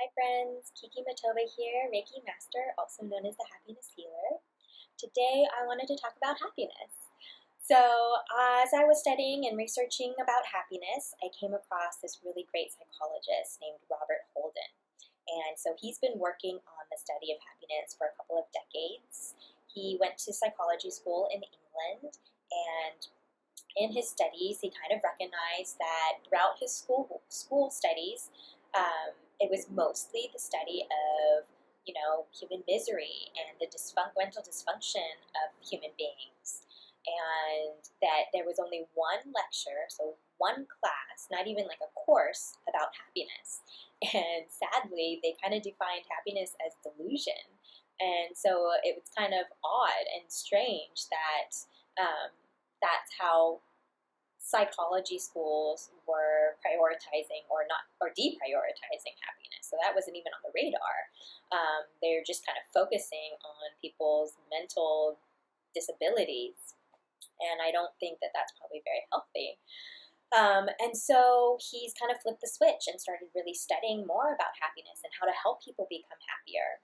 Hi friends, Kiki here, Reiki Master, also known as the Happiness Healer. Today I wanted to talk about happiness. So, as I was studying and researching about happiness, I came across this really great psychologist named Robert Holden. And so he's been working on the study of happiness for a couple of decades. He went to psychology school in England, and in his studies, he kind of recognized that throughout his school studies, it was mostly the study of human misery and the mental dysfunction of human beings, and that there was only one lecture, so one class, not even like a course about happiness. And sadly, they kind of defined happiness as delusion, and so it was kind of odd and strange that that's how psychology schools were prioritizing or deprioritizing happiness. So that wasn't even on the radar. They're just kind of focusing on people's mental disabilities, and I don't think that that's probably very healthy. And so he's kind of flipped the switch and started really studying more about happiness and how to help people become happier.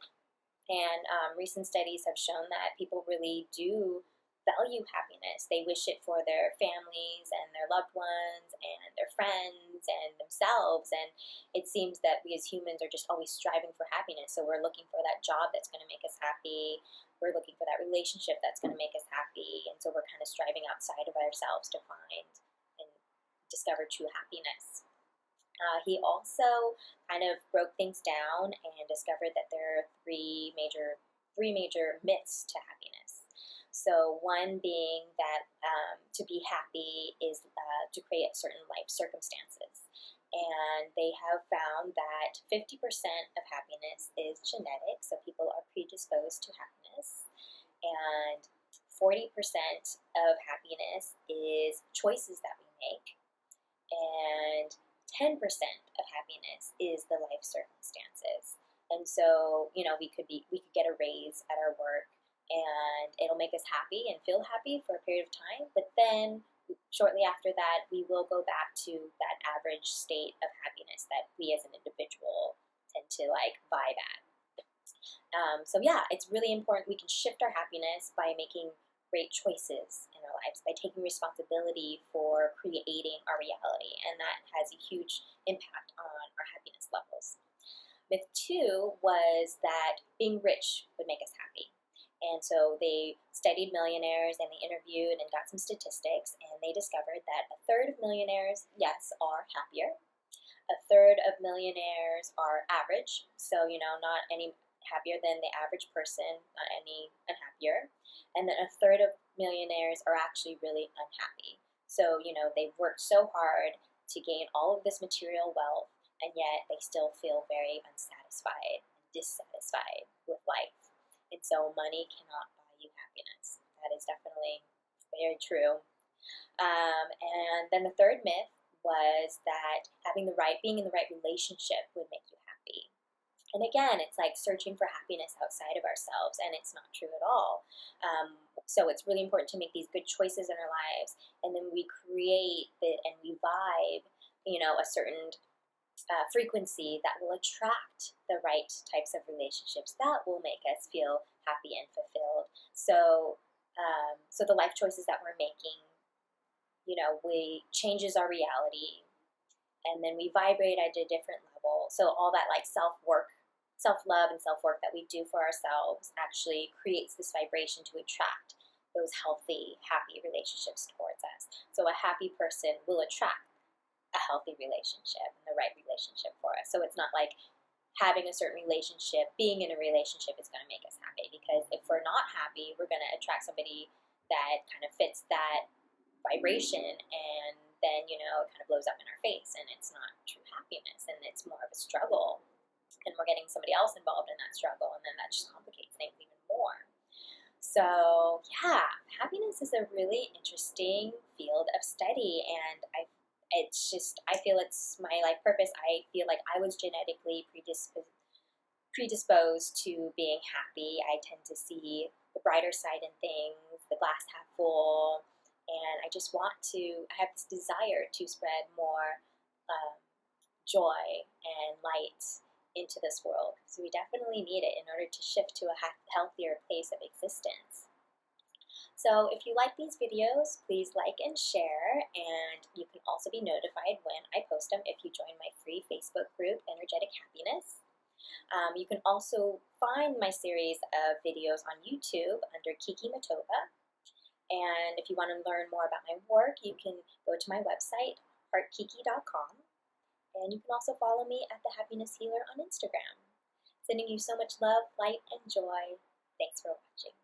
And recent studies have shown that people really do value happiness. They wish it for their families and their loved ones and their friends and themselves. And it seems that we as humans are just always striving for happiness. So we're looking for that job that's going to make us happy. We're looking for that relationship that's going to make us happy. And so we're kind of striving outside of ourselves to find and discover true happiness. He also kind of broke things down and discovered that there are three major myths to happiness. So one being that to be happy is to create certain life circumstances. And they have found that 50% of happiness is genetic, so people are predisposed to happiness. And 40% of happiness is choices that we make. And 10% of happiness is the life circumstances. And so, we could get a raise at our work, and it'll make us happy and feel happy for a period of time, but then shortly after that, we will go back to that average state of happiness that we as an individual tend to vibe at. So yeah, it's really important. We can shift our happiness by making great choices in our lives, by taking responsibility for creating our reality, and that has a huge impact on our happiness levels. Myth 2 was that being rich would make us happy. And so they studied millionaires and they interviewed and got some statistics, and they discovered that a third of millionaires, yes, are happier. A third of millionaires are average, so not any happier than the average person, not any unhappier. And then a third of millionaires are actually really unhappy. So, they've worked so hard to gain all of this material wealth, and yet they still feel very unsatisfied and dissatisfied with life. And so money cannot buy you happiness. That is definitely very true. And then the third myth was that being in the right relationship would make you happy. And again, it's like searching for happiness outside of ourselves, and it's not true at all. So it's really important to make these good choices in our lives, and then we create and we vibe, a certain frequency that will attract the right types of relationships that will make us feel happy and fulfilled. So, so the life choices that we're making, we changes our reality, and then we vibrate at a different level. So all that self-love and self-work that we do for ourselves actually creates this vibration to attract those healthy, happy relationships towards us. So a happy person will attract a healthy relationship and the right relationship for us. So it's not like having a certain relationship, being in a relationship is going to make us happy, because if we're not happy, we're going to attract somebody that kind of fits that vibration, and then it kind of blows up in our face, and it's not true happiness, and it's more of a struggle, and we're getting somebody else involved in that struggle, and then that just complicates things even more. So yeah, happiness is a really interesting field of study, and I feel it's my life purpose. I feel like I was genetically predisposed to being happy. I tend to see the brighter side in things, the glass half full, and I have this desire to spread more joy and light into this world, because we definitely need it in order to shift to a healthier place of existence. So if you like these videos, please like and share, and you can also be notified when I post them if you join my free Facebook group, Energetic Happiness. You can also find my series of videos on YouTube under Kiki. And if you want to learn more about my work, you can go to my website, heartkiki.com. And you can also follow me at The Happiness Healer on Instagram. Sending you so much love, light, and joy. Thanks for watching.